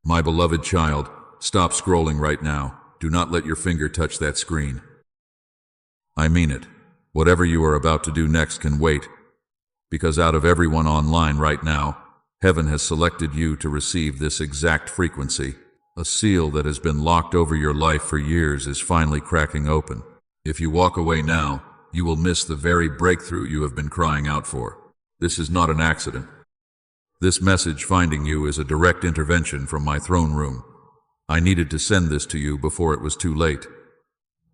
My beloved child, stop scrolling right now. Do not let your finger touch that screen. I mean it. Whatever you are about to do next can wait, because out of everyone online right now, heaven has selected you to receive this exact frequency. A seal that has been locked over your life for years is finally cracking open. If you walk away now, you will miss the very breakthrough you have been crying out for. This is not an accident. This message finding you is a direct intervention from my throne room. I needed to send this to you before it was too late.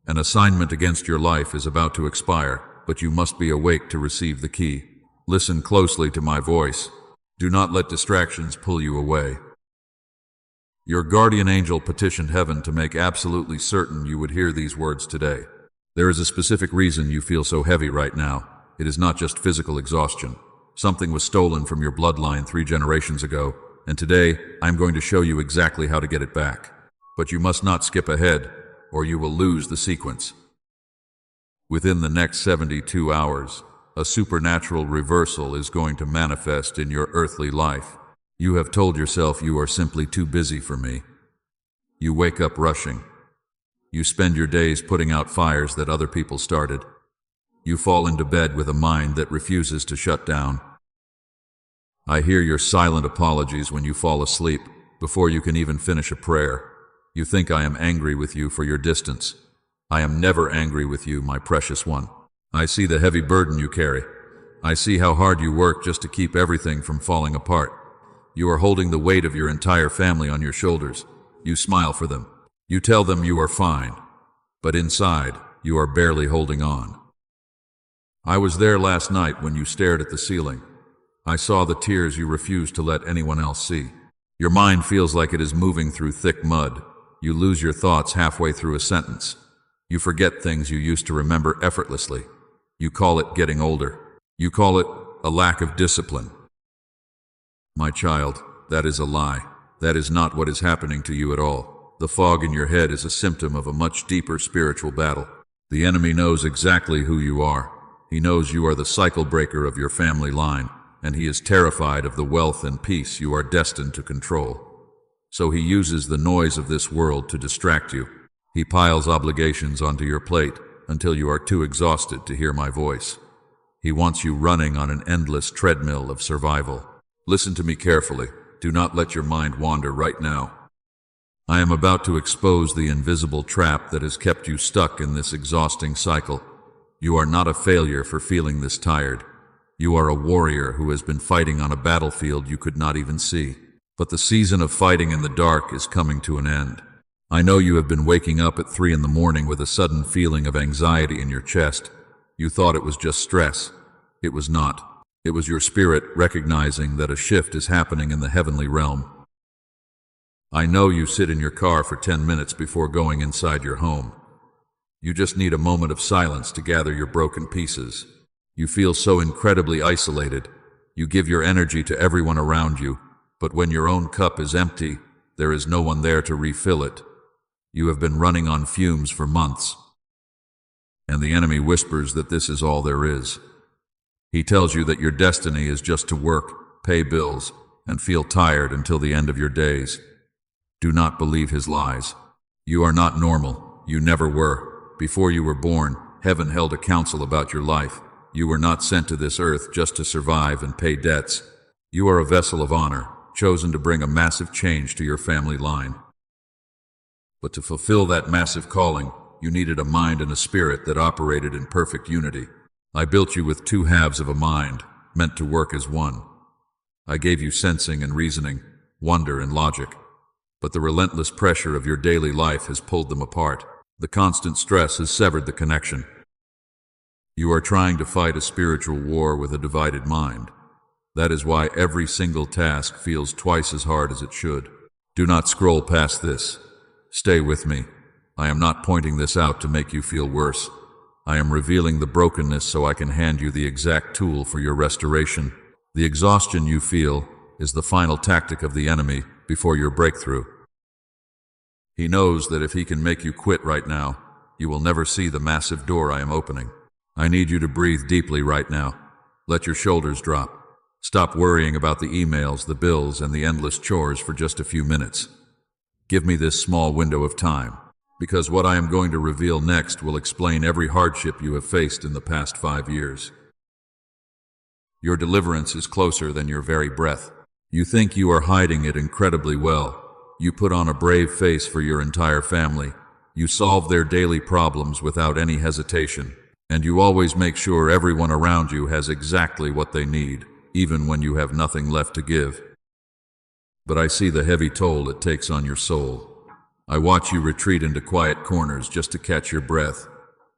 An assignment against your life is about to expire, but you must be awake to receive the key. Listen closely to my voice. Do not let distractions pull you away. Your guardian angel petitioned heaven to make absolutely certain you would hear these words today. There is a specific reason you feel so heavy right now. It is not just physical exhaustion. Something was stolen from your bloodline 3 generations ago, and today I'm going to show you exactly how to get it back. But you must not skip ahead, or you will lose the sequence. Within the next 72 hours, a supernatural reversal is going to manifest in your earthly life. You have told yourself you are simply too busy for me. You wake up rushing. You spend your days putting out fires that other people started. You fall into bed with a mind that refuses to shut down. I hear your silent apologies when you fall asleep, before you can even finish a prayer. You think I am angry with you for your distance. I am never angry with you, my precious one. I see the heavy burden you carry. I see how hard you work just to keep everything from falling apart. You are holding the weight of your entire family on your shoulders. You smile for them. You tell them you are fine. But inside, you are barely holding on. I was there last night when you stared at the ceiling. I saw the tears you refused to let anyone else see. Your mind feels like it is moving through thick mud. You lose your thoughts halfway through a sentence. You forget things you used to remember effortlessly. You call it getting older. You call it a lack of discipline. My child, that is a lie. That is not what is happening to you at all. The fog in your head is a symptom of a much deeper spiritual battle. The enemy knows exactly who you are. He knows you are the cycle breaker of your family line, and he is terrified of the wealth and peace you are destined to control. So he uses the noise of this world to distract you. He piles obligations onto your plate until you are too exhausted to hear my voice. He wants you running on an endless treadmill of survival. Listen to me carefully. Do not let your mind wander right now. I am about to expose the invisible trap that has kept you stuck in this exhausting cycle. You are not a failure for feeling this tired. You are a warrior who has been fighting on a battlefield you could not even see. But the season of fighting in the dark is coming to an end. I know you have been waking up at 3 in the morning with a sudden feeling of anxiety in your chest. You thought it was just stress. It was not. It was your spirit recognizing that a shift is happening in the heavenly realm. I know you sit in your car for 10 minutes before going inside your home. You just need a moment of silence to gather your broken pieces. You feel so incredibly isolated. You give your energy to everyone around you, but when your own cup is empty, there is no one there to refill it. You have been running on fumes for months, and the enemy whispers that this is all there is. He tells you that your destiny is just to work, pay bills, and feel tired until the end of your days. Do not believe his lies. You are not normal. You never were. Before you were born, heaven held a council about your life. You were not sent to this earth just to survive and pay debts. You are a vessel of honor, chosen to bring a massive change to your family line. But to fulfill that massive calling, you needed a mind and a spirit that operated in perfect unity. I built you with 2 halves of a mind, meant to work as one. I gave you sensing and reasoning, wonder and logic. But the relentless pressure of your daily life has pulled them apart. The constant stress has severed the connection. You are trying to fight a spiritual war with a divided mind. That is why every single task feels twice as hard as it should. Do not scroll past this. Stay with me. I am not pointing this out to make you feel worse. I am revealing the brokenness so I can hand you the exact tool for your restoration. The exhaustion you feel is the final tactic of the enemy before your breakthrough. He knows that if he can make you quit right now, you will never see the massive door I am opening. I need you to breathe deeply right now. Let your shoulders drop. Stop worrying about the emails, the bills, and the endless chores for just a few minutes. Give me this small window of time, because what I am going to reveal next will explain every hardship you have faced in the past 5 years. Your deliverance is closer than your very breath. You think you are hiding it incredibly well. You put on a brave face for your entire family. You solve their daily problems without any hesitation. And you always make sure everyone around you has exactly what they need, even when you have nothing left to give. But I see the heavy toll it takes on your soul. I watch you retreat into quiet corners just to catch your breath.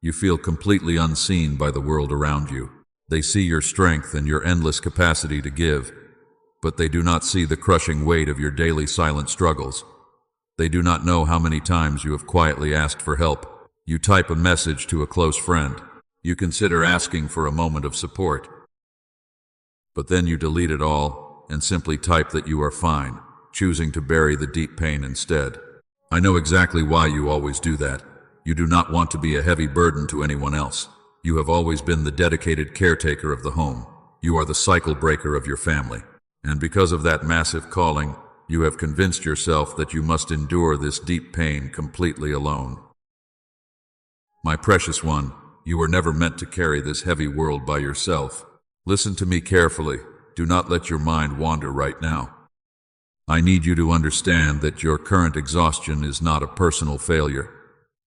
You feel completely unseen by the world around you. They see your strength and your endless capacity to give, but they do not see the crushing weight of your daily silent struggles. They do not know how many times you have quietly asked for help. You type a message to a close friend. You consider asking for a moment of support. But then you delete it all and simply type that you are fine, choosing to bury the deep pain instead. I know exactly why you always do that. You do not want to be a heavy burden to anyone else. You have always been the dedicated caretaker of the home. You are the cycle breaker of your family. And because of that massive calling, you have convinced yourself that you must endure this deep pain completely alone. My precious one, you were never meant to carry this heavy world by yourself. Listen to me carefully. Do not let your mind wander right now. I need you to understand that your current exhaustion is not a personal failure.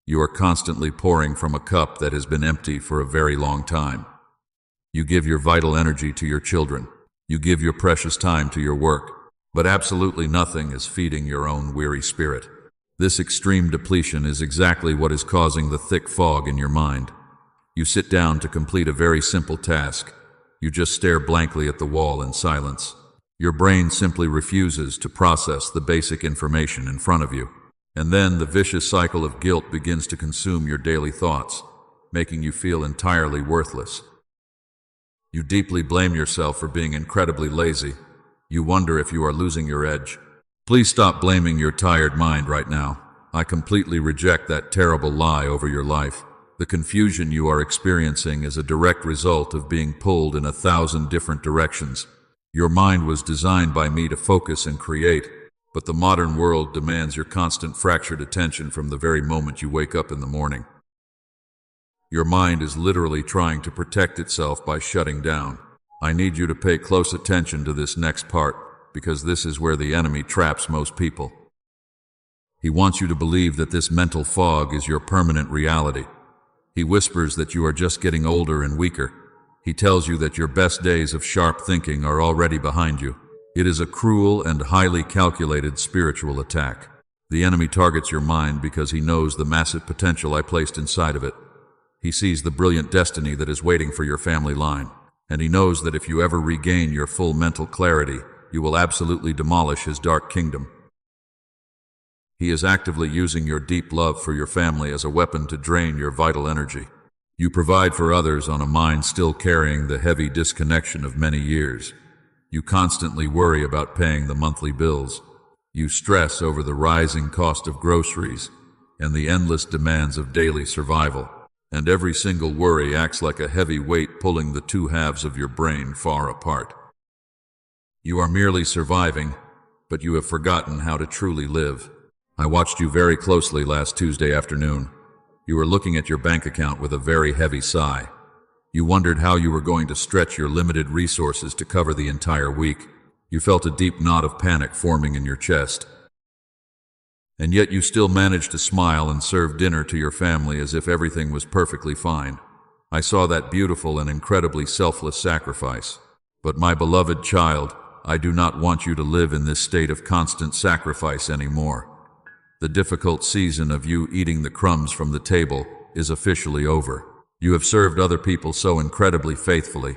You are constantly pouring from a cup that has been empty for a very long time. You give your vital energy to your children. You give your precious time to your work. But absolutely nothing is feeding your own weary spirit. This extreme depletion is exactly what is causing the thick fog in your mind. You sit down to complete a very simple task. You just stare blankly at the wall in silence. Your brain simply refuses to process the basic information in front of you. And then the vicious cycle of guilt begins to consume your daily thoughts, making you feel entirely worthless. You deeply blame yourself for being incredibly lazy. You wonder if you are losing your edge. Please stop blaming your tired mind right now. I completely reject that terrible lie over your life. The confusion you are experiencing is a direct result of being pulled in 1,000 different directions. Your mind was designed by me to focus and create, but the modern world demands your constant fractured attention from the very moment you wake up in the morning. Your mind is literally trying to protect itself by shutting down. I need you to pay close attention to this next part, because this is where the enemy traps most people. He wants you to believe that this mental fog is your permanent reality. He whispers that you are just getting older and weaker. He tells you that your best days of sharp thinking are already behind you. It is a cruel and highly calculated spiritual attack. The enemy targets your mind because he knows the massive potential I placed inside of it. He sees the brilliant destiny that is waiting for your family line, and he knows that if you ever regain your full mental clarity, you will absolutely demolish his dark kingdom. He is actively using your deep love for your family as a weapon to drain your vital energy. You provide for others on a mind still carrying the heavy disconnection of many years. You constantly worry about paying the monthly bills. You stress over the rising cost of groceries and the endless demands of daily survival. And every single worry acts like a heavy weight pulling the two halves of your brain far apart. You are merely surviving, but you have forgotten how to truly live. I watched you very closely last Tuesday afternoon. You were looking at your bank account with a very heavy sigh. You wondered how you were going to stretch your limited resources to cover the entire week. You felt a deep knot of panic forming in your chest. And yet you still managed to smile and serve dinner to your family as if everything was perfectly fine. I saw that beautiful and incredibly selfless sacrifice. But my beloved child, I do not want you to live in this state of constant sacrifice anymore. The difficult season of you eating the crumbs from the table is officially over. You have served other people so incredibly faithfully.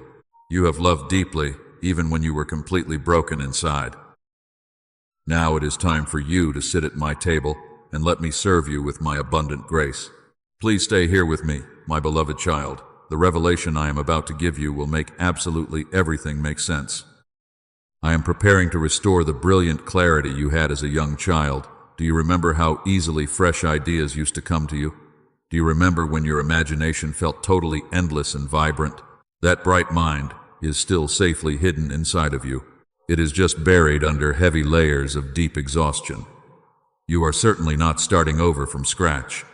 You have loved deeply, even when you were completely broken inside. Now it is time for you to sit at my table and let me serve you with my abundant grace. Please stay here with me, my beloved child. The revelation I am about to give you will make absolutely everything make sense. I am preparing to restore the brilliant clarity you had as a young child. Do you remember how easily fresh ideas used to come to you? Do you remember when your imagination felt totally endless and vibrant? That bright mind is still safely hidden inside of you. It is just buried under heavy layers of deep exhaustion. You are certainly not starting over from scratch.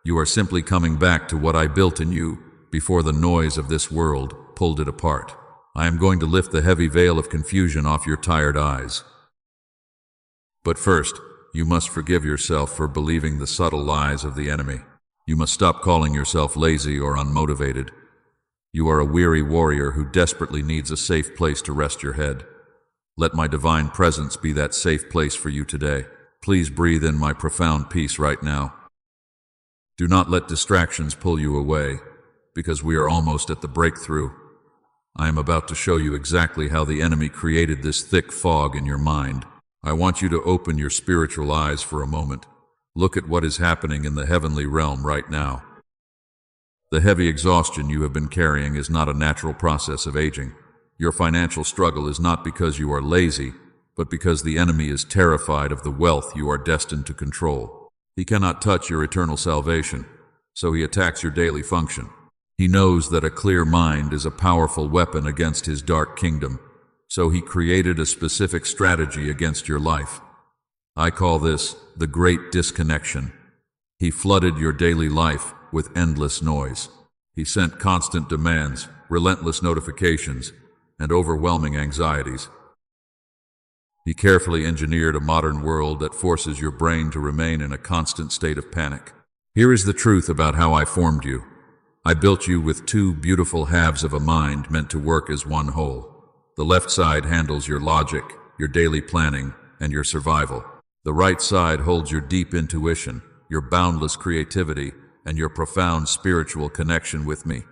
You are simply coming back to what I built in you before the noise of this world pulled it apart. I am going to lift the heavy veil of confusion off your tired eyes. But first, you must forgive yourself for believing the subtle lies of the enemy. You must stop calling yourself lazy or unmotivated. You are a weary warrior who desperately needs a safe place to rest your head. Let my divine presence be that safe place for you today. Please breathe in my profound peace right now. Do not let distractions pull you away, because we are almost at the breakthrough. I am about to show you exactly how the enemy created this thick fog in your mind. I want you to open your spiritual eyes for a moment. Look at what is happening in the heavenly realm right now. The heavy exhaustion you have been carrying is not a natural process of aging. Your financial struggle is not because you are lazy, but because the enemy is terrified of the wealth you are destined to control. He cannot touch your eternal salvation, so he attacks your daily function. He knows that a clear mind is a powerful weapon against his dark kingdom, so he created a specific strategy against your life. I call this the Great Disconnection. He flooded your daily life with endless noise. He sent constant demands, relentless notifications, and overwhelming anxieties. He carefully engineered a modern world that forces your brain to remain in a constant state of panic. Here is the truth about how I formed you. I built you with two beautiful halves of a mind meant to work as one whole. The left side handles your logic, your daily planning, and your survival. The right side holds your deep intuition, your boundless creativity, and your profound spiritual connection with me.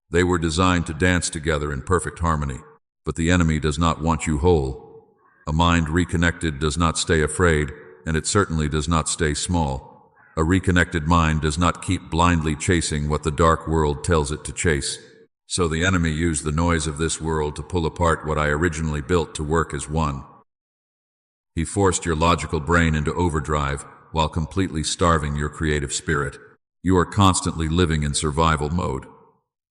They were designed to dance together in perfect harmony, but the enemy does not want you whole. A mind reconnected does not stay afraid, and it certainly does not stay small. A reconnected mind does not keep blindly chasing what the dark world tells it to chase. So the enemy used the noise of this world to pull apart what I originally built to work as one. He forced your logical brain into overdrive while completely starving your creative spirit. You are constantly living in survival mode.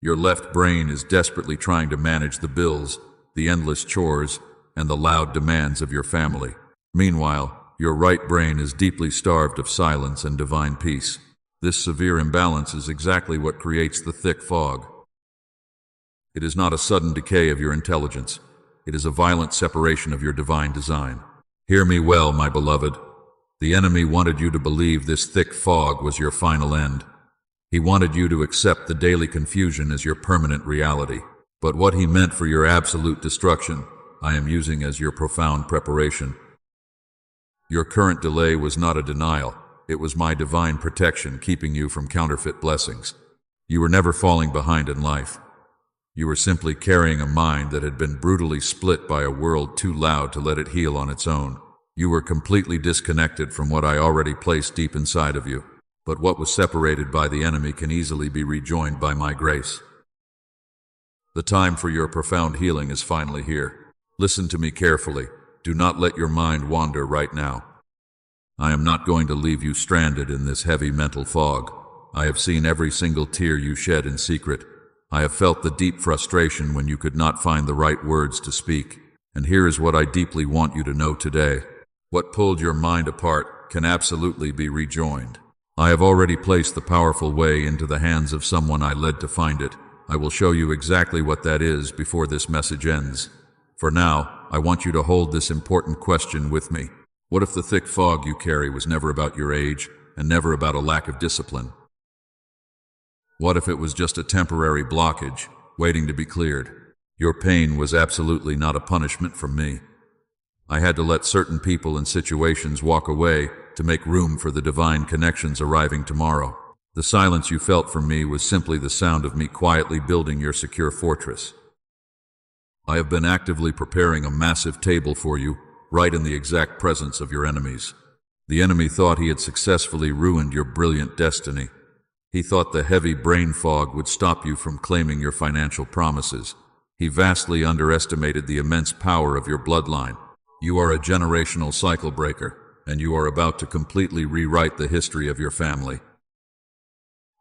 Your left brain is desperately trying to manage the bills, the endless chores, and the loud demands of your family. Meanwhile, your right brain is deeply starved of silence and divine peace. This severe imbalance is exactly what creates the thick fog. It is not a sudden decay of your intelligence. It is a violent separation of your divine design. Hear me well, my beloved. The enemy wanted you to believe this thick fog was your final end. He wanted you to accept the daily confusion as your permanent reality. But what he meant for your absolute destruction, I am using as your profound preparation. Your current delay was not a denial. It was my divine protection keeping you from counterfeit blessings. You were never falling behind in life. You were simply carrying a mind that had been brutally split by a world too loud to let it heal on its own. You were completely disconnected from what I already placed deep inside of you. But what was separated by the enemy can easily be rejoined by my grace. The time for your profound healing is finally here. Listen to me carefully. Do not let your mind wander right now. I am not going to leave you stranded in this heavy mental fog. I have seen every single tear you shed in secret. I have felt the deep frustration when you could not find the right words to speak. And here is what I deeply want you to know today. What pulled your mind apart can absolutely be rejoined. I have already placed the powerful way into the hands of someone I led to find it. I will show you exactly what that is before this message ends. For now, I want you to hold this important question with me. What if the thick fog you carry was never about your age and never about a lack of discipline? What if it was just a temporary blockage, waiting to be cleared? Your pain was absolutely not a punishment from me. I had to let certain people and situations walk away to make room for the divine connections arriving tomorrow. The silence you felt from me was simply the sound of me quietly building your secure fortress. I have been actively preparing a massive table for you, right in the exact presence of your enemies. The enemy thought he had successfully ruined your brilliant destiny. He thought the heavy brain fog would stop you from claiming your financial promises. He vastly underestimated the immense power of your bloodline. You are a generational cycle breaker, and you are about to completely rewrite the history of your family.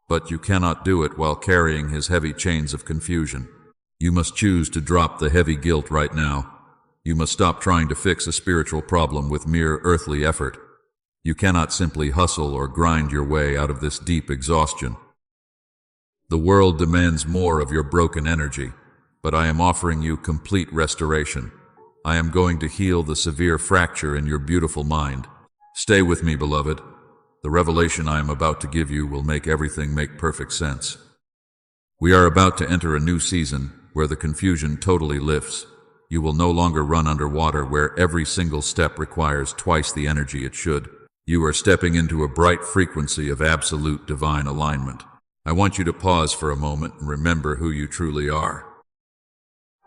But you cannot do it while carrying his heavy chains of confusion. You must choose to drop the heavy guilt right now. You must stop trying to fix a spiritual problem with mere earthly effort. You cannot simply hustle or grind your way out of this deep exhaustion. The world demands more of your broken energy, but I am offering you complete restoration. I am going to heal the severe fracture in your beautiful mind. Stay with me, beloved. The revelation I am about to give you will make everything make perfect sense. We are about to enter a new season where the confusion totally lifts. You will no longer run underwater where every single step requires twice the energy it should. You are stepping into a bright frequency of absolute divine alignment. I want you to pause for a moment and remember who you truly are.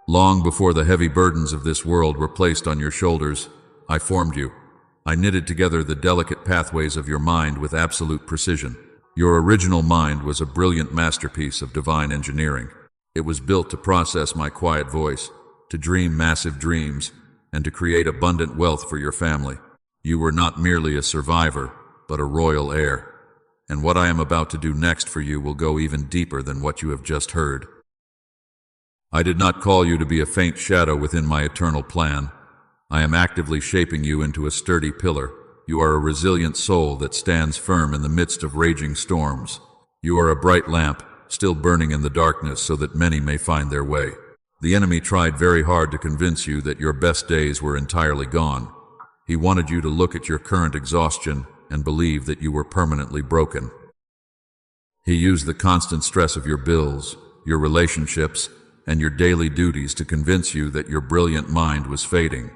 Long before the heavy burdens of this world were placed on your shoulders, I formed you. I knitted together the delicate pathways of your mind with absolute precision. Your original mind was a brilliant masterpiece of divine engineering. It was built to process my quiet voice, to dream massive dreams, and to create abundant wealth for your family. You were not merely a survivor, but a royal heir. And what I am about to do next for you will go even deeper than what you have just heard. I did not call you to be a faint shadow within my eternal plan. I am actively shaping you into a sturdy pillar. You are a resilient soul that stands firm in the midst of raging storms. You are a bright lamp, still burning in the darkness so that many may find their way. The enemy tried very hard to convince you that your best days were entirely gone. He wanted you to look at your current exhaustion and believe that you were permanently broken. He used the constant stress of your bills, your relationships, and your daily duties to convince you that your brilliant mind was fading.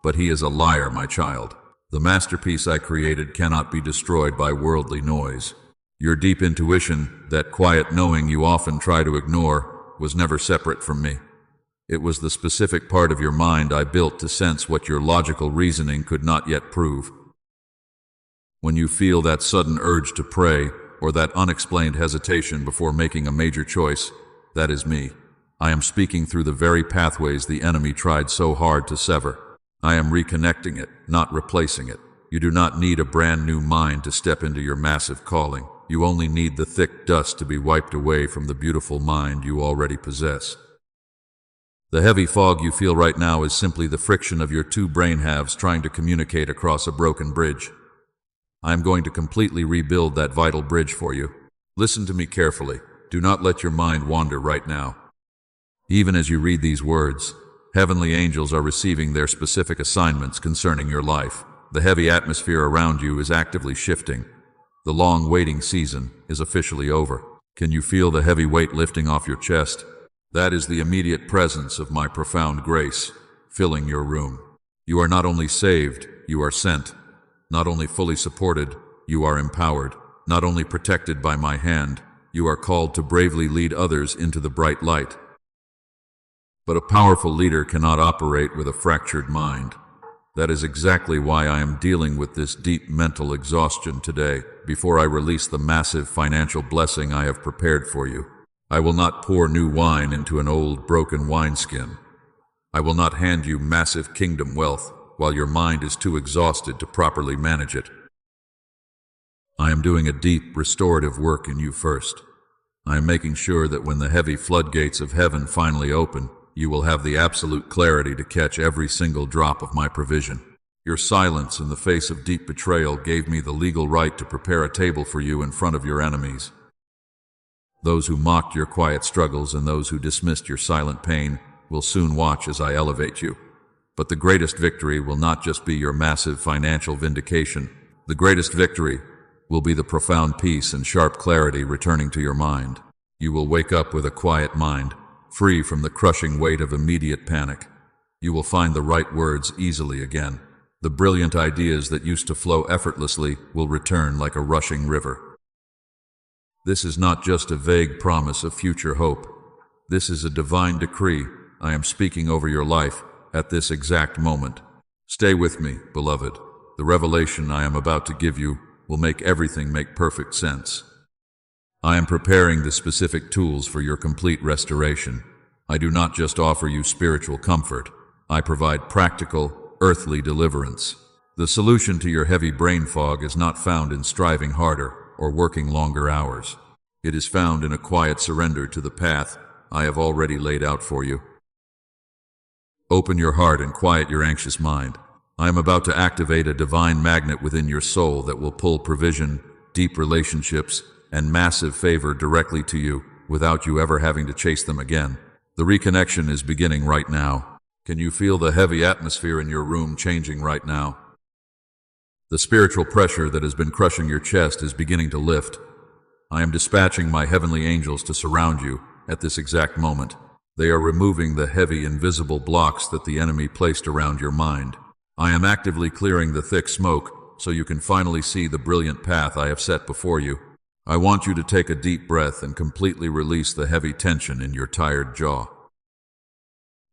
But he is a liar, my child. The masterpiece I created cannot be destroyed by worldly noise. Your deep intuition, that quiet knowing you often try to ignore, was never separate from me. It was the specific part of your mind I built to sense what your logical reasoning could not yet prove. When you feel that sudden urge to pray, or that unexplained hesitation before making a major choice, that is me. I am speaking through the very pathways the enemy tried so hard to sever. I am reconnecting it, not replacing it. You do not need a brand new mind to step into your massive calling. You only need the thick dust to be wiped away from the beautiful mind you already possess. The heavy fog you feel right now is simply the friction of your two brain halves trying to communicate across a broken bridge. I am going to completely rebuild that vital bridge for you. Listen to me carefully. Do not let your mind wander right now. Even as you read these words, heavenly angels are receiving their specific assignments concerning your life. The heavy atmosphere around you is actively shifting. The long waiting season is officially over. Can you feel the heavy weight lifting off your chest? That is the immediate presence of my profound grace filling your room. You are not only saved, you are sent. Not only fully supported, you are empowered. Not only protected by my hand, you are called to bravely lead others into the bright light. But a powerful leader cannot operate with a fractured mind. That is exactly why I am dealing with this deep mental exhaustion today, before I release the massive financial blessing I have prepared for you. I will not pour new wine into an old, broken wineskin. I will not hand you massive kingdom wealth while your mind is too exhausted to properly manage it. I am doing a deep, restorative work in you first. I am making sure that when the heavy floodgates of heaven finally open, you will have the absolute clarity to catch every single drop of my provision. Your silence in the face of deep betrayal gave me the legal right to prepare a table for you in front of your enemies. Those who mocked your quiet struggles and those who dismissed your silent pain will soon watch as I elevate you. But the greatest victory will not just be your massive financial vindication. The greatest victory will be the profound peace and sharp clarity returning to your mind. You will wake up with a quiet mind, free from the crushing weight of immediate panic. You will find the right words easily again. The brilliant ideas that used to flow effortlessly will return like a rushing river. This is not just a vague promise of future hope. This is a divine decree I am speaking over your life at this exact moment. Stay with me, beloved. The revelation I am about to give you will make everything make perfect sense. I am preparing the specific tools for your complete restoration. I do not just offer you spiritual comfort. I provide practical, earthly deliverance. The solution to your heavy brain fog is not found in striving harder or working longer hours. It is found in a quiet surrender to the path I have already laid out for you. Open your heart and quiet your anxious mind. I am about to activate a divine magnet within your soul that will pull provision, deep relationships, and massive favor directly to you without you ever having to chase them again. The reconnection is beginning right now. Can you feel the heavy atmosphere in your room changing right now? The spiritual pressure that has been crushing your chest is beginning to lift. I am dispatching my heavenly angels to surround you at this exact moment. They are removing the heavy, invisible blocks that the enemy placed around your mind. I am actively clearing the thick smoke so you can finally see the brilliant path I have set before you. I want you to take a deep breath and completely release the heavy tension in your tired jaw.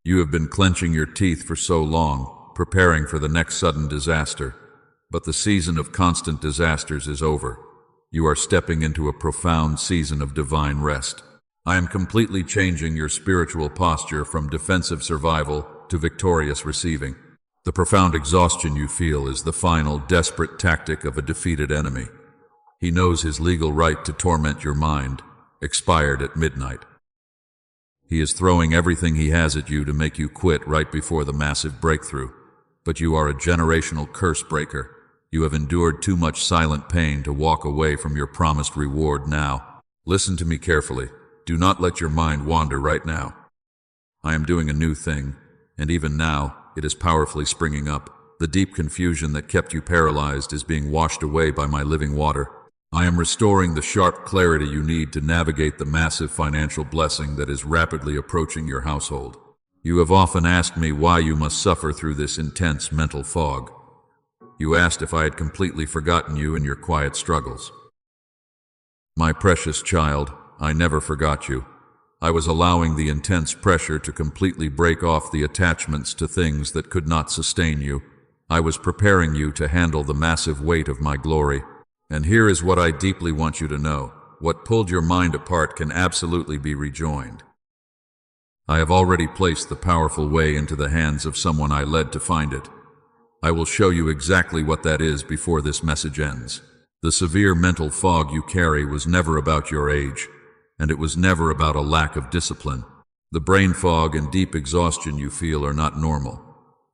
You have been clenching your teeth for so long, preparing for the next sudden disaster. But the season of constant disasters is over. You are stepping into a profound season of divine rest. I am completely changing your spiritual posture from defensive survival to victorious receiving. The profound exhaustion you feel is the final, desperate tactic of a defeated enemy. He knows his legal right to torment your mind, expired at midnight. He is throwing everything he has at you to make you quit right before the massive breakthrough. But you are a generational curse breaker. You have endured too much silent pain to walk away from your promised reward now. Listen to me carefully. Do not let your mind wander right now. I am doing a new thing, and even now, it is powerfully springing up. The deep confusion that kept you paralyzed is being washed away by my living water. I am restoring the sharp clarity you need to navigate the massive financial blessing that is rapidly approaching your household. You have often asked me why you must suffer through this intense mental fog. You asked if I had completely forgotten you and your quiet struggles. My precious child, I never forgot you. I was allowing the intense pressure to completely break off the attachments to things that could not sustain you. I was preparing you to handle the massive weight of my glory. And here is what I deeply want you to know. What pulled your mind apart can absolutely be rejoined. I have already placed the powerful way into the hands of someone I led to find it. I will show you exactly what that is before this message ends. The severe mental fog you carry was never about your age, and it was never about a lack of discipline. The brain fog and deep exhaustion you feel are not normal.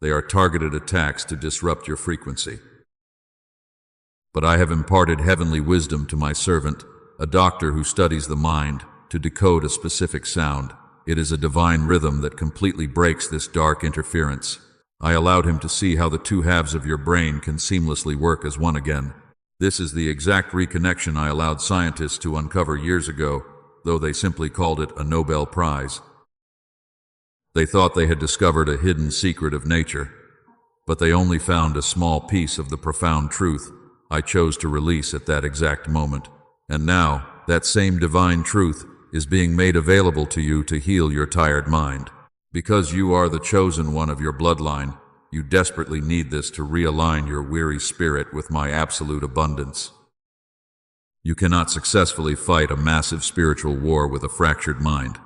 They are targeted attacks to disrupt your frequency. But I have imparted heavenly wisdom to my servant, a doctor who studies the mind, to decode a specific sound. It is a divine rhythm that completely breaks this dark interference. I allowed him to see how the two halves of your brain can seamlessly work as one again. This is the exact reconnection I allowed scientists to uncover years ago, though they simply called it a Nobel Prize. They thought they had discovered a hidden secret of nature, but they only found a small piece of the profound truth I chose to release at that exact moment. And now, that same divine truth is being made available to you to heal your tired mind. Because you are the chosen one of your bloodline, you desperately need this to realign your weary spirit with my absolute abundance. You cannot successfully fight a massive spiritual war with a fractured mind.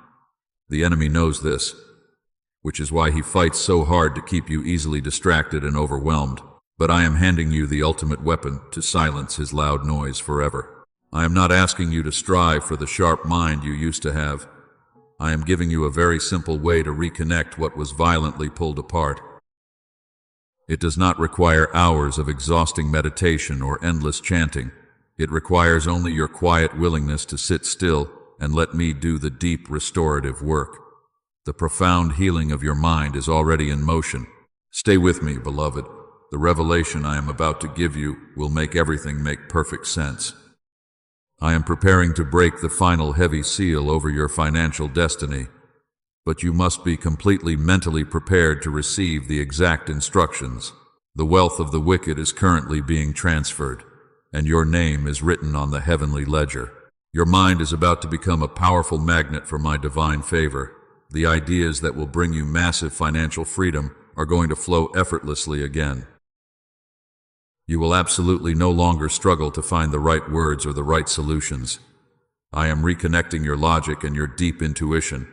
The enemy knows this, which is why he fights so hard to keep you easily distracted and overwhelmed. But I am handing you the ultimate weapon to silence his loud noise forever. I am not asking you to strive for the sharp mind you used to have. I am giving you a very simple way to reconnect what was violently pulled apart. It does not require hours of exhausting meditation or endless chanting. It requires only your quiet willingness to sit still and let me do the deep restorative work. The profound healing of your mind is already in motion. Stay with me, beloved. The revelation I am about to give you will make everything make perfect sense. I am preparing to break the final heavy seal over your financial destiny, but you must be completely mentally prepared to receive the exact instructions. The wealth of the wicked is currently being transferred, and your name is written on the heavenly ledger. Your mind is about to become a powerful magnet for my divine favor. The ideas that will bring you massive financial freedom are going to flow effortlessly again. You will absolutely no longer struggle to find the right words or the right solutions. I am reconnecting your logic and your deep intuition.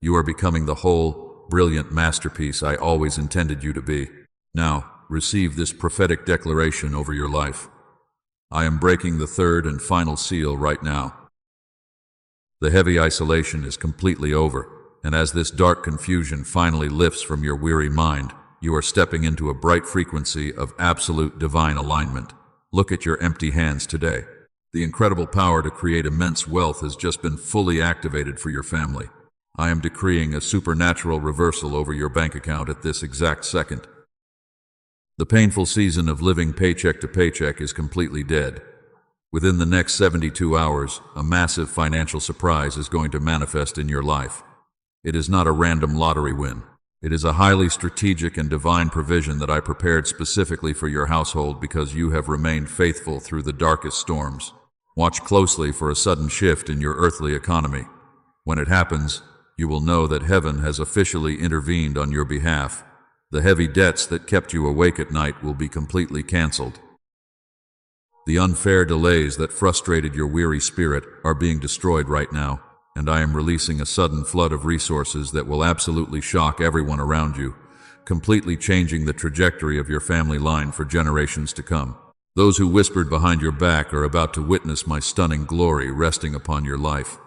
You are becoming the whole, brilliant masterpiece I always intended you to be. Now, receive this prophetic declaration over your life. I am breaking the third and final seal right now. The heavy isolation is completely over, and as this dark confusion finally lifts from your weary mind, You are stepping into a bright frequency of absolute divine alignment. Look at your empty hands today. The incredible power to create immense wealth has just been fully activated for your family. I am decreeing a supernatural reversal over your bank account at this exact second. The painful season of living paycheck to paycheck is completely dead. Within the next 72 hours, a massive financial surprise is going to manifest in your life. It is not a random lottery win. It is a highly strategic and divine provision that I prepared specifically for your household because you have remained faithful through the darkest storms. Watch closely for a sudden shift in your earthly economy. When it happens, you will know that heaven has officially intervened on your behalf. The heavy debts that kept you awake at night will be completely canceled. The unfair delays that frustrated your weary spirit are being destroyed right now, and I am releasing a sudden flood of resources that will absolutely shock everyone around you, completely changing the trajectory of your family line for generations to come. Those who whispered behind your back are about to witness my stunning glory resting upon your life.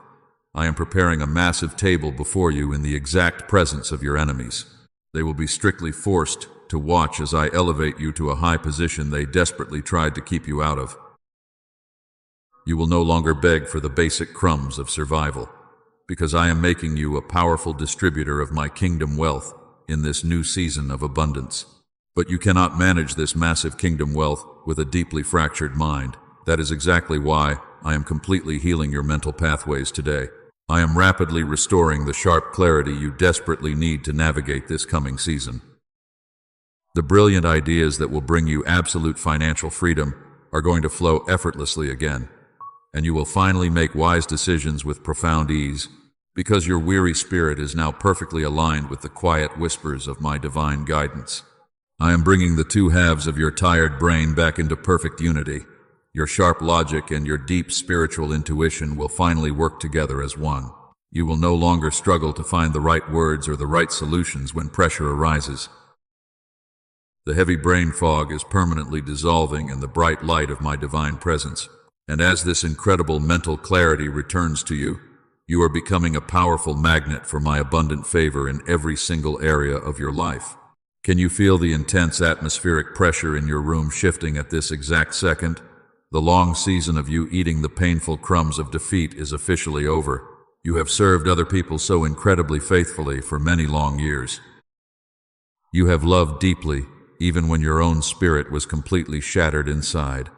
I am preparing a massive table before you in the exact presence of your enemies. They will be strictly forced to watch as I elevate you to a high position they desperately tried to keep you out of. You will no longer beg for the basic crumbs of survival, because I am making you a powerful distributor of my kingdom wealth in this new season of abundance. But you cannot manage this massive kingdom wealth with a deeply fractured mind. That is exactly why I am completely healing your mental pathways today. I am rapidly restoring the sharp clarity you desperately need to navigate this coming season. The brilliant ideas that will bring you absolute financial freedom are going to flow effortlessly again, and you will finally make wise decisions with profound ease, because your weary spirit is now perfectly aligned with the quiet whispers of my divine guidance. I am bringing the two halves of your tired brain back into perfect unity. Your sharp logic and your deep spiritual intuition will finally work together as one. You will no longer struggle to find the right words or the right solutions when pressure arises. The heavy brain fog is permanently dissolving in the bright light of my divine presence. And as this incredible mental clarity returns to you, you are becoming a powerful magnet for my abundant favor in every single area of your life. Can you feel the intense atmospheric pressure in your room shifting at this exact second? The long season of you eating the painful crumbs of defeat is officially over. You have served other people so incredibly faithfully for many long years. You have loved deeply, even when your own spirit was completely shattered inside.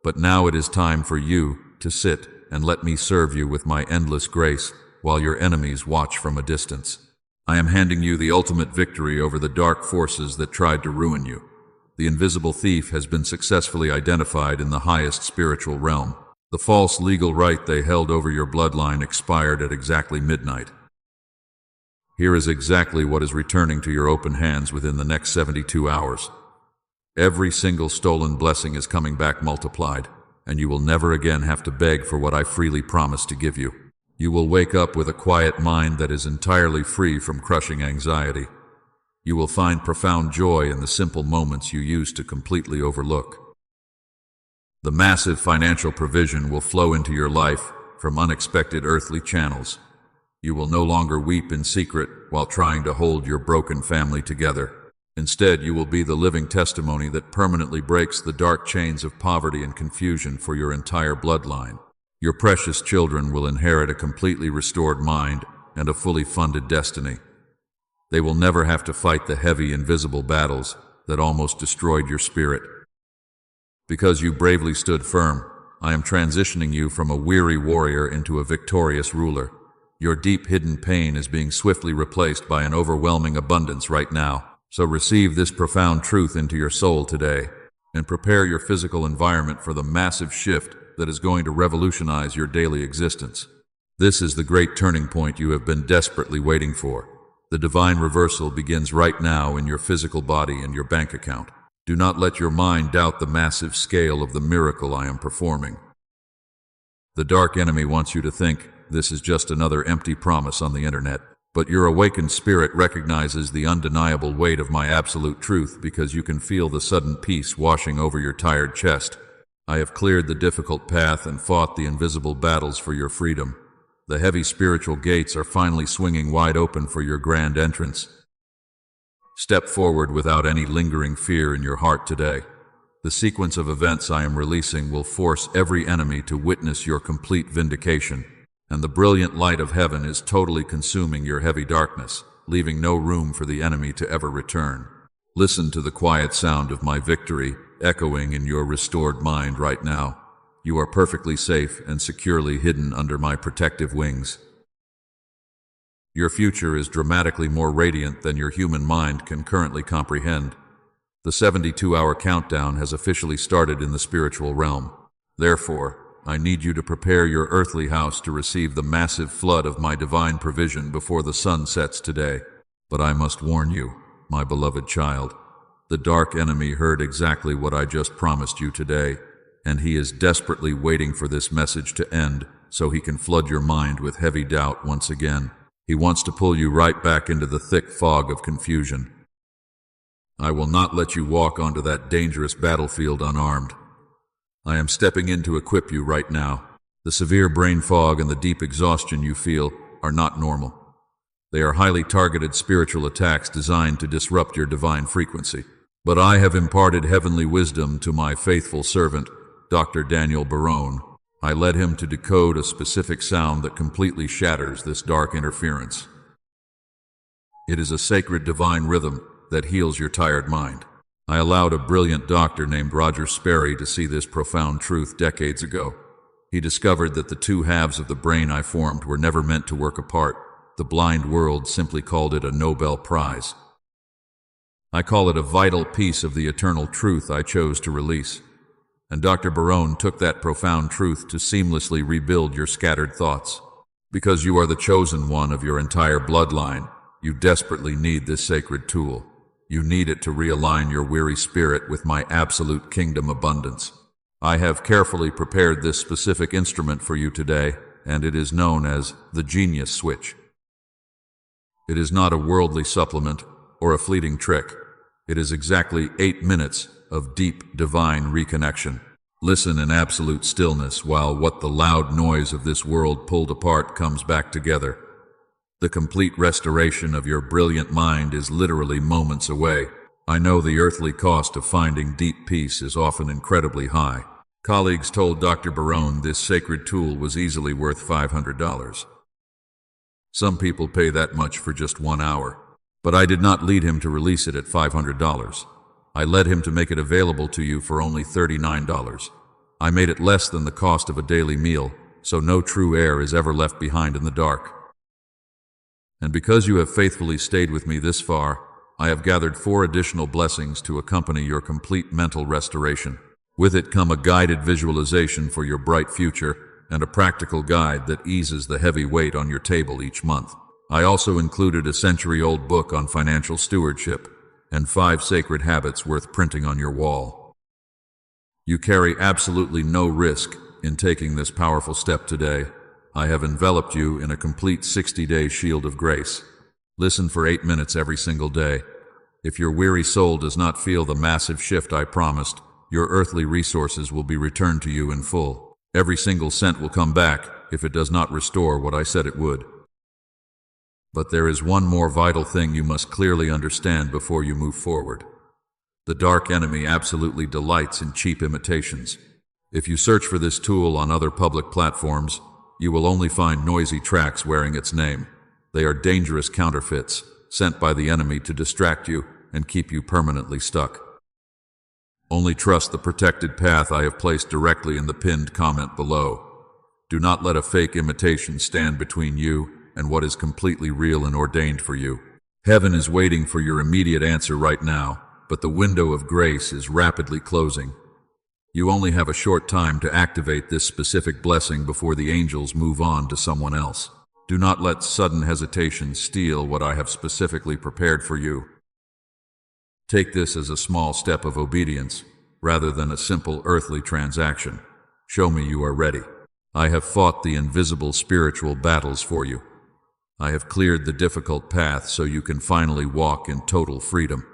But now it is time for you to sit and let me serve you with my endless grace while your enemies watch from a distance. I am handing you the ultimate victory over the dark forces that tried to ruin you. The invisible thief has been successfully identified in the highest spiritual realm. The false legal right they held over your bloodline expired at exactly midnight. Here is exactly what is returning to your open hands within the next 72 hours. Every single stolen blessing is coming back multiplied, and you will never again have to beg for what I freely promised to give you. You will wake up with a quiet mind that is entirely free from crushing anxiety. You will find profound joy in the simple moments you used to completely overlook. The massive financial provision will flow into your life from unexpected earthly channels. You will no longer weep in secret while trying to hold your broken family together. Instead, you will be the living testimony that permanently breaks the dark chains of poverty and confusion for your entire bloodline. Your precious children will inherit a completely restored mind and a fully funded destiny. They will never have to fight the heavy, invisible battles that almost destroyed your spirit. Because you bravely stood firm, I am transitioning you from a weary warrior into a victorious ruler. Your deep hidden pain is being swiftly replaced by an overwhelming abundance right now. So receive this profound truth into your soul today, and prepare your physical environment for the massive shift that is going to revolutionize your daily existence. This is the great turning point you have been desperately waiting for. The divine reversal begins right now in your physical body and your bank account. Do not let your mind doubt the massive scale of the miracle I am performing. The dark enemy wants you to think this is just another empty promise on the internet. But your awakened spirit recognizes the undeniable weight of my absolute truth because you can feel the sudden peace washing over your tired chest. I have cleared the difficult path and fought the invisible battles for your freedom. The heavy spiritual gates are finally swinging wide open for your grand entrance. Step forward without any lingering fear in your heart today. The sequence of events I am releasing will force every enemy to witness your complete vindication, and the brilliant light of heaven is totally consuming your heavy darkness, leaving no room for the enemy to ever return. Listen to the quiet sound of my victory echoing in your restored mind right now. You are perfectly safe and securely hidden under my protective wings. Your future is dramatically more radiant than your human mind can currently comprehend. The 72-hour countdown has officially started in the spiritual realm. Therefore, I need you to prepare your earthly house to receive the massive flood of my divine provision before the sun sets today. But I must warn you, my beloved child, the dark enemy heard exactly what I just promised you today, and he is desperately waiting for this message to end so he can flood your mind with heavy doubt once again. He wants to pull you right back into the thick fog of confusion. I will not let you walk onto that dangerous battlefield unarmed. I am stepping in to equip you right now. The severe brain fog and the deep exhaustion you feel are not normal. They are highly targeted spiritual attacks designed to disrupt your divine frequency. But I have imparted heavenly wisdom to my faithful servant, Dr. Daniel Barone. I led him to decode a specific sound that completely shatters this dark interference. It is a sacred divine rhythm that heals your tired mind. I allowed a brilliant doctor named Roger Sperry to see this profound truth decades ago. He discovered that the two halves of the brain I formed were never meant to work apart. The blind world simply called it a Nobel Prize. I call it a vital piece of the eternal truth I chose to release. And Dr. Barone took that profound truth to seamlessly rebuild your scattered thoughts. Because you are the chosen one of your entire bloodline, you desperately need this sacred tool. You need it to realign your weary spirit with my absolute kingdom abundance. I have carefully prepared this specific instrument for you today, and it is known as the Genius Switch. It is not a worldly supplement or a fleeting trick. It is exactly 8 minutes of deep divine reconnection. Listen in absolute stillness while what the loud noise of this world pulled apart comes back together. The complete restoration of your brilliant mind is literally moments away. I know the earthly cost of finding deep peace is often incredibly high. Colleagues told Dr. Barone this sacred tool was easily worth $500. Some people pay that much for just 1 hour. But I did not lead him to release it at $500. I led him to make it available to you for only $39. I made it less than the cost of a daily meal, so no true heir is ever left behind in the dark. And because you have faithfully stayed with me this far, I have gathered 4 additional blessings to accompany your complete mental restoration. With it come a guided visualization for your bright future and a practical guide that eases the heavy weight on your table each month. I also included a century-old book on financial stewardship and 5 sacred habits worth printing on your wall. You carry absolutely no risk in taking this powerful step today. I have enveloped you in a complete 60-day shield of grace. Listen for 8 minutes every single day. If your weary soul does not feel the massive shift I promised, your earthly resources will be returned to you in full. Every single cent will come back if it does not restore what I said it would. But there is one more vital thing you must clearly understand before you move forward. The dark enemy absolutely delights in cheap imitations. If you search for this tool on other public platforms, you will only find noisy tracks wearing its name. They are dangerous counterfeits, sent by the enemy to distract you and keep you permanently stuck. Only trust the protected path I have placed directly in the pinned comment below. Do not let a fake imitation stand between you and what is completely real and ordained for you. Heaven is waiting for your immediate answer right now, but the window of grace is rapidly closing. You only have a short time to activate this specific blessing before the angels move on to someone else. Do not let sudden hesitation steal what I have specifically prepared for you. Take this as a small step of obedience, rather than a simple earthly transaction. Show me you are ready. I have fought the invisible spiritual battles for you. I have cleared the difficult path so you can finally walk in total freedom.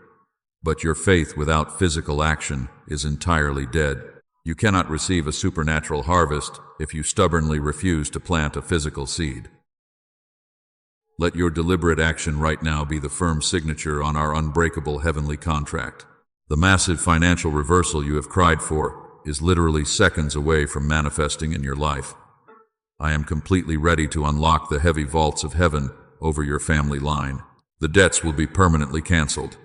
But your faith without physical action is entirely dead. You cannot receive a supernatural harvest if you stubbornly refuse to plant a physical seed. Let your deliberate action right now be the firm signature on our unbreakable heavenly contract. The massive financial reversal you have cried for is literally seconds away from manifesting in your life. I am completely ready to unlock the heavy vaults of heaven over your family line. The debts will be permanently canceled.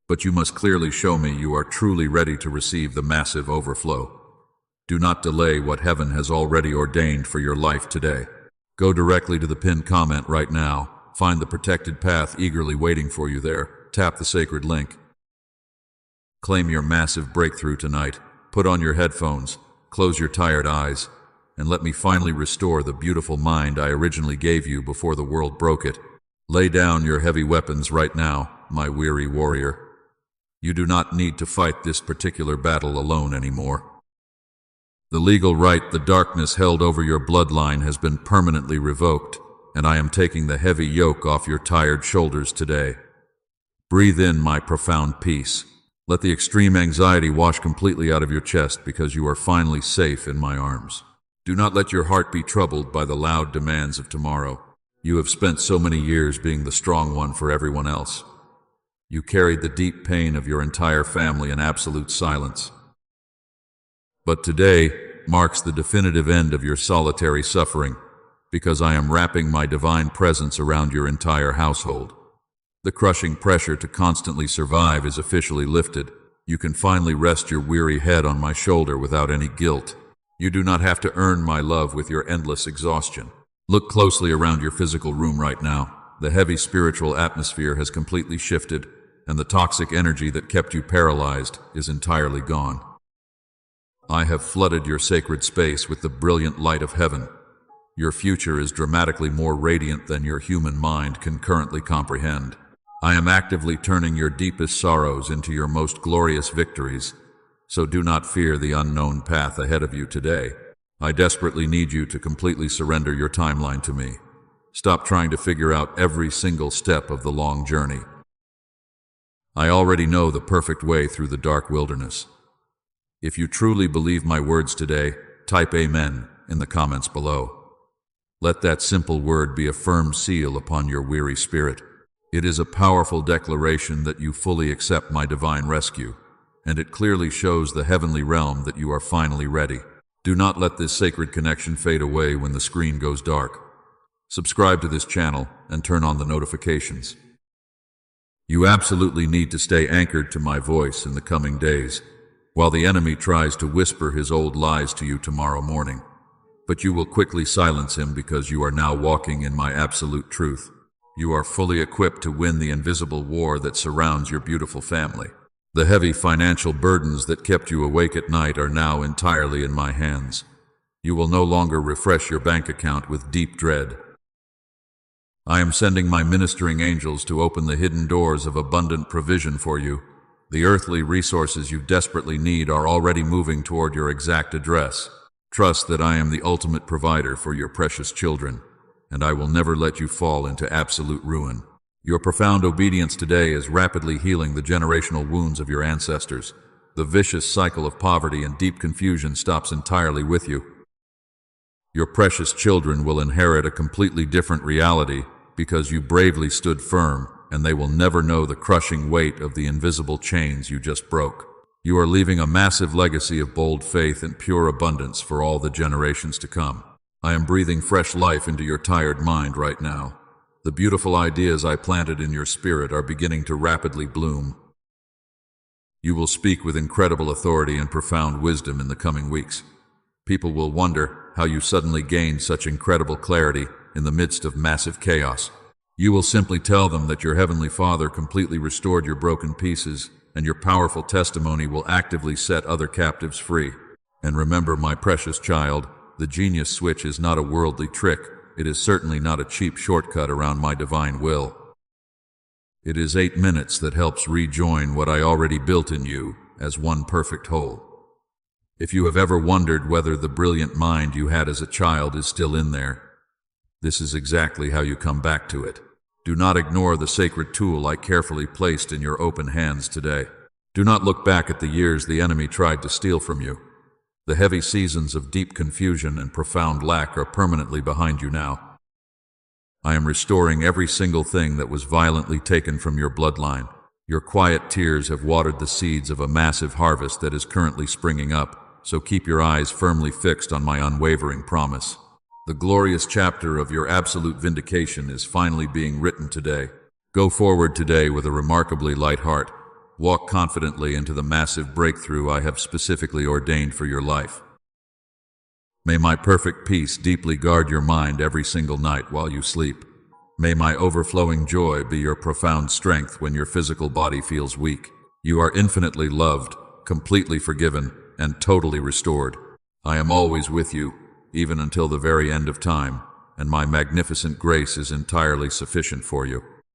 But you must clearly show me you are truly ready to receive the massive overflow. Do not delay what heaven has already ordained for your life today. Go directly to the pinned comment right now. Find the protected path eagerly waiting for you there. Tap the sacred link. Claim your massive breakthrough tonight. Put on your headphones, close your tired eyes, and let me finally restore the beautiful mind I originally gave you before the world broke it. Lay down your heavy weapons right now, my weary warrior. You do not need to fight this particular battle alone anymore. The legal right the darkness held over your bloodline has been permanently revoked, and I am taking the heavy yoke off your tired shoulders today. Breathe in my profound peace. Let the extreme anxiety wash completely out of your chest because you are finally safe in my arms. Do not let your heart be troubled by the loud demands of tomorrow. You have spent so many years being the strong one for everyone else. You carried the deep pain of your entire family in absolute silence. But today marks the definitive end of your solitary suffering, because I am wrapping my divine presence around your entire household. The crushing pressure to constantly survive is officially lifted. You can finally rest your weary head on my shoulder without any guilt. You do not have to earn my love with your endless exhaustion. Look closely around your physical room right now. The heavy spiritual atmosphere has completely shifted, and the toxic energy that kept you paralyzed is entirely gone. I have flooded your sacred space with the brilliant light of heaven. Your future is dramatically more radiant than your human mind can currently comprehend. I am actively turning your deepest sorrows into your most glorious victories, so do not fear the unknown path ahead of you today. I desperately need you to completely surrender your timeline to me. Stop trying to figure out every single step of the long journey. I already know the perfect way through the dark wilderness. If you truly believe my words today, type Amen in the comments below. Let that simple word be a firm seal upon your weary spirit. It is a powerful declaration that you fully accept my divine rescue, and it clearly shows the heavenly realm that you are finally ready. Do not let this sacred connection fade away when the screen goes dark. Subscribe to this channel and turn on the notifications. You absolutely need to stay anchored to my voice in the coming days, while the enemy tries to whisper his old lies to you tomorrow morning. But you will quickly silence him because you are now walking in my absolute truth. You are fully equipped to win the invisible war that surrounds your beautiful family. The heavy financial burdens that kept you awake at night are now entirely in my hands. You will no longer refresh your bank account with deep dread. I am sending my ministering angels to open the hidden doors of abundant provision for you. The earthly resources you desperately need are already moving toward your exact address. Trust that I am the ultimate provider for your precious children, and I will never let you fall into absolute ruin. Your profound obedience today is rapidly healing the generational wounds of your ancestors. The vicious cycle of poverty and deep confusion stops entirely with you. Your precious children will inherit a completely different reality because you bravely stood firm, and they will never know the crushing weight of the invisible chains you just broke. You are leaving a massive legacy of bold faith and pure abundance for all the generations to come. I am breathing fresh life into your tired mind right now. The beautiful ideas I planted in your spirit are beginning to rapidly bloom. You will speak with incredible authority and profound wisdom in the coming weeks. People will wonder how you suddenly gained such incredible clarity in the midst of massive chaos. You will simply tell them that your Heavenly Father completely restored your broken pieces, and your powerful testimony will actively set other captives free. And remember, my precious child, the genius switch is not a worldly trick. It is certainly not a cheap shortcut around my divine will. It is 8 minutes that helps rejoin what I already built in you as one perfect whole. If you have ever wondered whether the brilliant mind you had as a child is still in there, this is exactly how you come back to it. Do not ignore the sacred tool I carefully placed in your open hands today. Do not look back at the years the enemy tried to steal from you. The heavy seasons of deep confusion and profound lack are permanently behind you now. I am restoring every single thing that was violently taken from your bloodline. Your quiet tears have watered the seeds of a massive harvest that is currently springing up, so keep your eyes firmly fixed on my unwavering promise. The glorious chapter of your absolute vindication is finally being written today. Go forward today with a remarkably light heart. Walk confidently into the massive breakthrough I have specifically ordained for your life. May my perfect peace deeply guard your mind every single night while you sleep. May my overflowing joy be your profound strength when your physical body feels weak. You are infinitely loved, completely forgiven, and totally restored. I am always with you, even until the very end of time, and my magnificent grace is entirely sufficient for you.